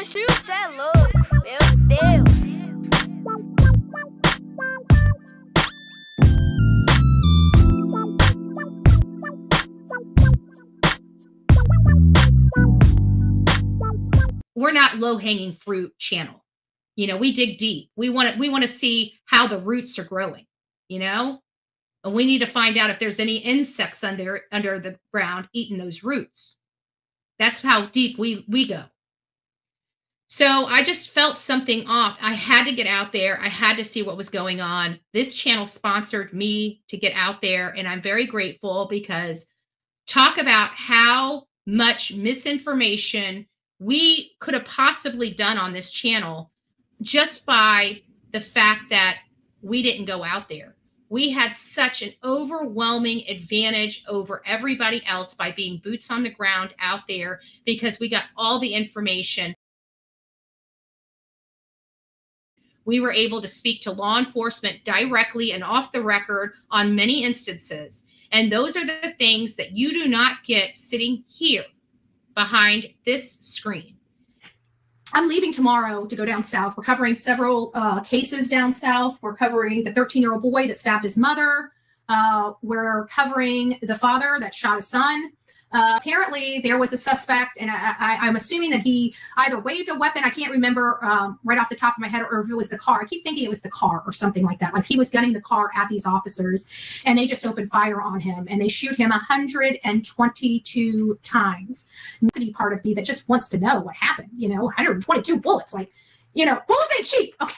Cê é louco, meu Deus. We're not low-hanging fruit channel. You know, we dig deep. We want to see how the roots are growing, you know? And we need to find out if there's any insects under the ground eating those roots. That's how deep we go. So I just felt something off. I had to get out there. I had to see what was going on. This channel sponsored me to get out there, and I'm very grateful because talk about how much misinformation we could have possibly done on this channel just by the fact that we didn't go out there. We had such an overwhelming advantage over everybody else by being boots on the ground out there because we got all the information. We were able to speak to law enforcement directly and off the record on many instances. And those are the things that you do not get sitting here behind this screen. I'm leaving tomorrow to go down south. We're covering several cases down south. We're covering the 13-year-old boy that stabbed his mother. We're covering the father that shot his son. Apparently, there was a suspect, and I'm assuming that he either waved a weapon. I can't remember right off the top of my head, or if it was the car. I keep thinking it was the car or something like that. Like he was gunning the car at these officers, and they just opened fire on him, and they shoot him 122 times. The part of me that just wants to know what happened. You know, 122 bullets. Like, you know, bullets ain't cheap. Okay.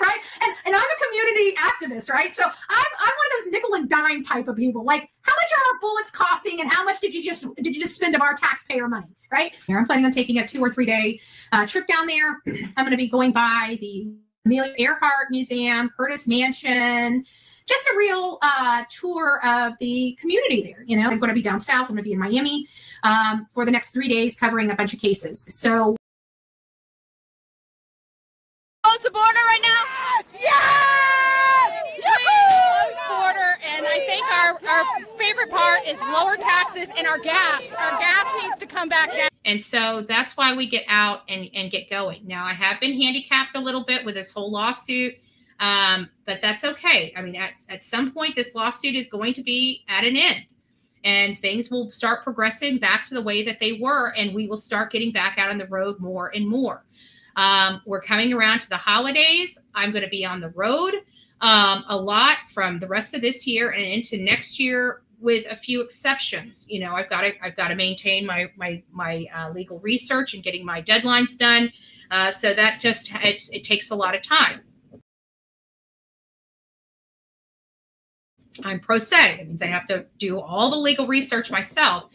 Right? And I'm a community activist, right? So I'm one of those nickel and dime type of people. Like, how much are our bullets costing, and how much did you just spend of our taxpayer money, right? I'm planning on taking a 2 or 3 day trip down there. I'm going to be going by the Amelia Earhart Museum, Curtis Mansion, just a real tour of the community there. You know, I'm going to be down south. I'm going to be in Miami for the next 3 days covering a bunch of cases. So Close the border right now? Yes! Close border, and I think our favorite part is lower taxes and our gas. Our gas needs to come back down. And so that's why we get out and get going. Now, I have been handicapped a little bit with this whole lawsuit, but that's okay. I mean, at some point, this lawsuit is going to be at an end, and things will start progressing back to the way that they were, and we will start getting back out on the road more and more. We're coming around to the holidays. I'm going to be on the road a lot from the rest of this year and into next year, with a few exceptions. You know, I've got to maintain my legal research and getting my deadlines done. So that just it takes a lot of time. I'm pro se. That means I have to do all the legal research myself.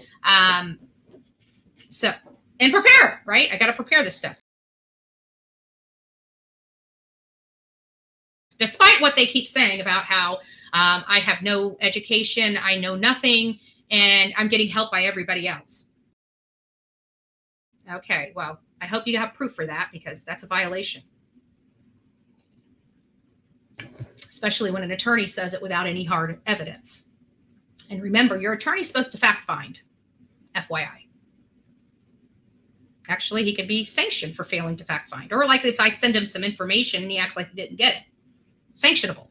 So and prepare, right? I got to prepare this stuff. Despite what they keep saying about how I have no education, I know nothing, and I'm getting help by everybody else. Okay, well, I hope you have proof for that, because that's a violation. Especially when an attorney says it without any hard evidence. And remember, your attorney's supposed to fact find, FYI. Actually, he could be sanctioned for failing to fact find. Or like if I send him some information and he acts like he didn't get it. Sanctionable.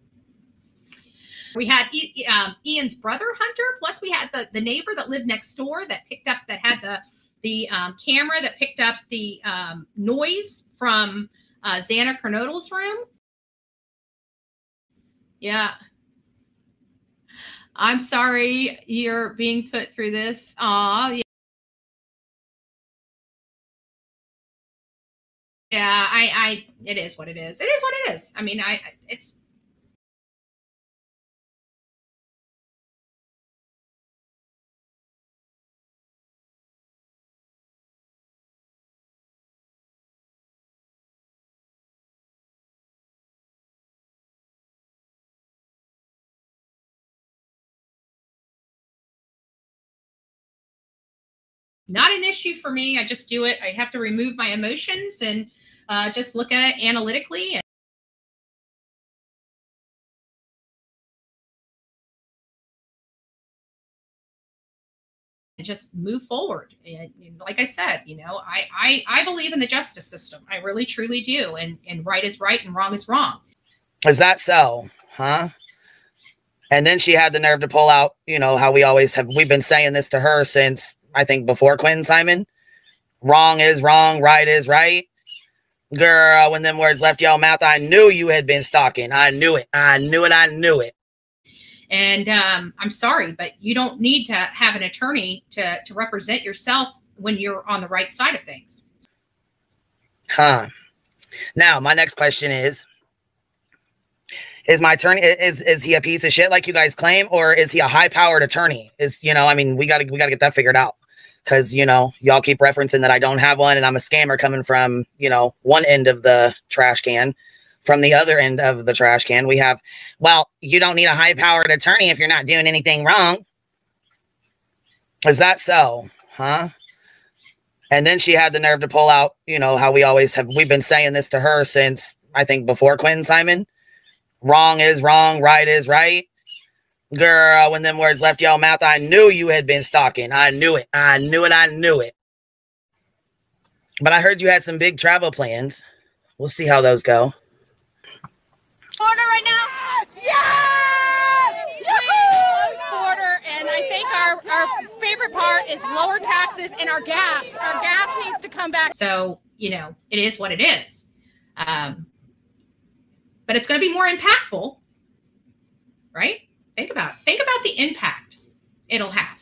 We had Ian's brother, Hunter, plus we had the neighbor that lived next door that had the camera that picked up the noise from Xana Kernodle's room. Yeah. I'm sorry you're being put through this. Aw, yeah, it is what it is. It is what it is. I mean, it's. Not an issue for me. I just do it. I have to remove my emotions and just look at it analytically. just move forward. And like I said, you know, I believe in the justice system. I really, truly do. And right is right and wrong is wrong. Is that so? Huh? And then she had the nerve to pull out, you know, how we've been saying this to her since, I think, before Quentin Simon. Wrong is wrong, right is right. Girl, when them words left your mouth, I knew you had been stalking. I knew it. I knew it. I knew it. And I'm sorry, but you don't need to have an attorney to represent yourself when you're on the right side of things. Huh. Now, my next question is my attorney, is he a piece of shit like you guys claim, or is he a high-powered attorney? You know, I mean, we gotta get that figured out. Because, you know, y'all keep referencing that I don't have one and I'm a scammer coming from, you know, one end of the trash can. From the other end of the trash can, we have, well, you don't need a high-powered attorney if you're not doing anything wrong. Is that so? Huh? And then she had the nerve to pull out, you know, how we've been saying this to her since, I think, before Quentin Simon. Wrong is wrong, right is right. Girl, when them words left your mouth, I knew you had been stalking. I knew it. I knew it. I knew it. But I heard you had some big travel plans. We'll see how those go. Border right now? Yes! Closed border, and I think our favorite part is lower taxes and our gas. Our gas needs to come back. So, you know, it is what it is. But it's going to be more impactful, right? Think about the impact it'll have.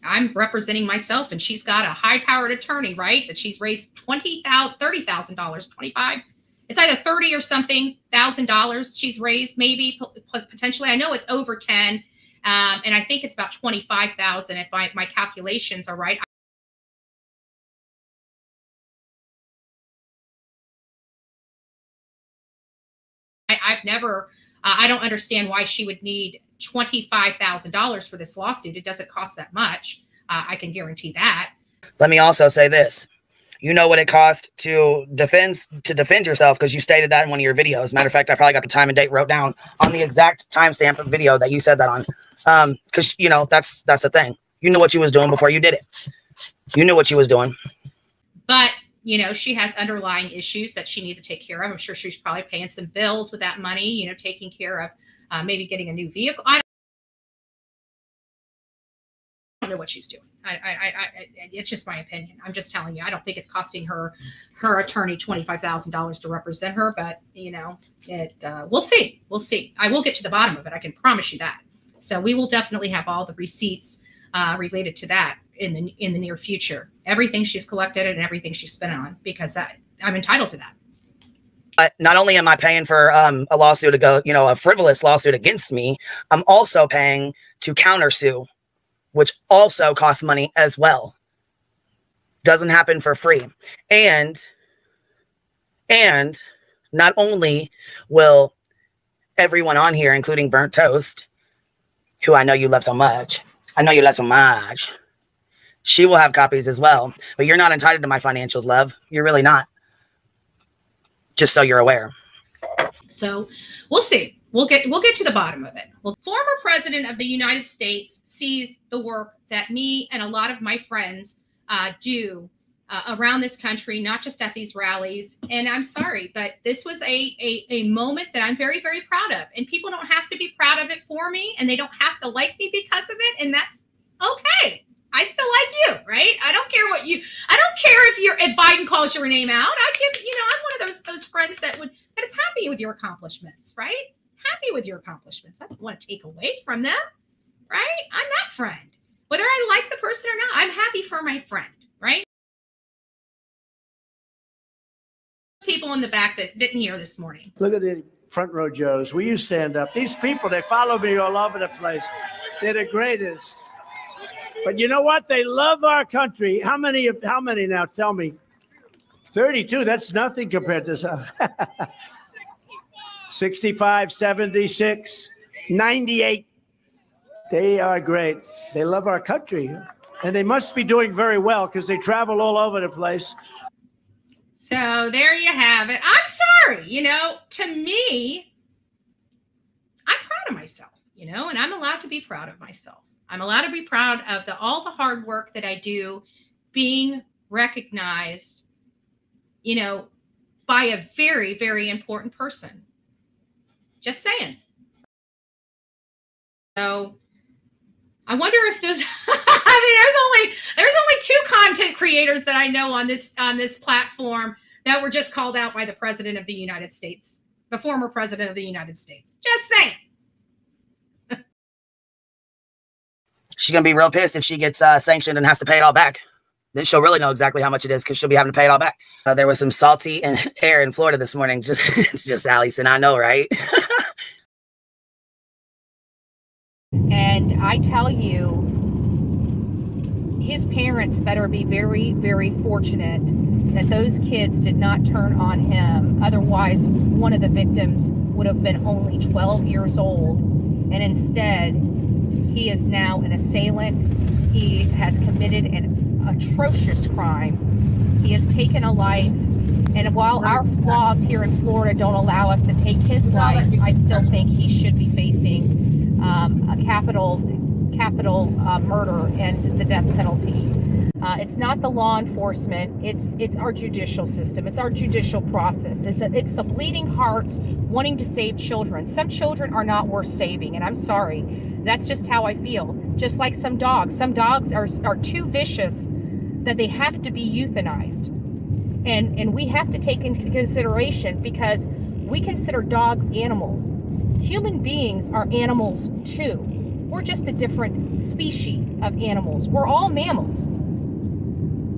I'm representing myself, and she's got a high-powered attorney, right? That she's raised $20,000, $30,000, $25. It's either $30 or something $1,000 she's raised, maybe potentially. I know it's over 10, and I think it's about 25,000 if my calculations are right. I've never, I don't understand why she would need $25,000 for this lawsuit. It doesn't cost that much. I can guarantee that. Let me also say this. You know what it cost to defend yourself, because you stated that in one of your videos. Matter of fact, I probably got the time and date wrote down on the exact timestamp of video that you said that on. Because, you know, that's the thing. You knew what you was doing before you did it. You knew what you was doing. But, you know, she has underlying issues that she needs to take care of. I'm sure she's probably paying some bills with that money, you know, taking care of maybe getting a new vehicle. I don't know what she's doing. It's just my opinion. I'm just telling you, I don't think it's costing her attorney $25,000 to represent her, but you know, we'll see. We'll see. I will get to the bottom of it. I can promise you that. So we will definitely have all the receipts related to that in the near future. Everything she's collected and everything she's spent on, because I'm entitled to that. Not only am I paying for a lawsuit to go, you know, a frivolous lawsuit against me, I'm also paying to countersue, which also costs money as well. Doesn't happen for free. And not only will everyone on here, including Burnt Toast, who I know you love so much, she will have copies as well. But you're not entitled to my financials, love. You're really not. Just so you're aware. So we'll see. We'll get to the bottom of it. Well, former president of the United States sees the work that me and a lot of my friends do around this country, not just at these rallies. And I'm sorry, but this was a moment that I'm very, very proud of. And people don't have to be proud of it for me, and they don't have to like me because of it. And that's okay. I still like you, right? I don't care if Biden calls your name out. I'm one of those friends that is happy with your accomplishments, right? Happy with your accomplishments. I don't want to take away from them, right? I'm that friend. Whether I like the person or not, I'm happy for my friend, right? People in the back that didn't hear this morning. Look at the front row Joes. Will you stand up? These people, they follow me all over the place. They're the greatest. But you know what? They love our country. How many now? Tell me. 32. That's nothing compared to 65, 76, 98. They are great. They love our country. And they must be doing very well because they travel all over the place. So there you have it. I'm sorry. You know, to me, I'm proud of myself. you know, and I'm allowed to be proud of myself. I'm allowed to be proud of all the hard work that I do, being recognized, you know, by a very, very important person. Just saying. So I wonder if there's, I mean, there's only 2 content creators that I know on this platform that were just called out by the President of the United States, the former President of the United States. Just saying. She's going to be real pissed if she gets sanctioned and has to pay it all back. Then she'll really know exactly how much it is because she'll be having to pay it all back. There was some salty air in Florida this morning. It's just Allison, I know, right? And I tell you, his parents better be very, very fortunate that those kids did not turn on him. Otherwise, one of the victims would have been only 12 years old. And instead, he is now an assailant. He has committed an atrocious crime. He has taken a life. And while our laws here in Florida don't allow us to take his life, I still think he should be facing a capital murder and the death penalty. It's not the law enforcement. It's our judicial system. It's our judicial process. It's the bleeding hearts wanting to save children. Some children are not worth saving, and I'm sorry. That's just how I feel. Just like some dogs. Some dogs are too vicious that they have to be euthanized. And we have to take into consideration, because we consider dogs animals. Human beings are animals too. We're just a different species of animals. We're all mammals.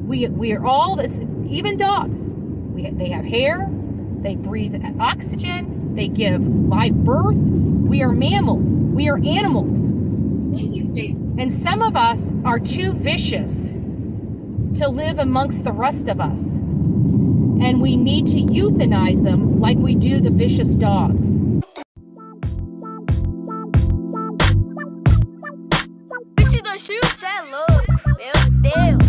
We are all this, even dogs. They have hair, they breathe oxygen, they give live birth. We are mammals. We are animals. Thank you, Stacey. And some of us are too vicious to live amongst the rest of us. And we need to euthanize them like we do the vicious dogs. Shoot that look, meu Deus.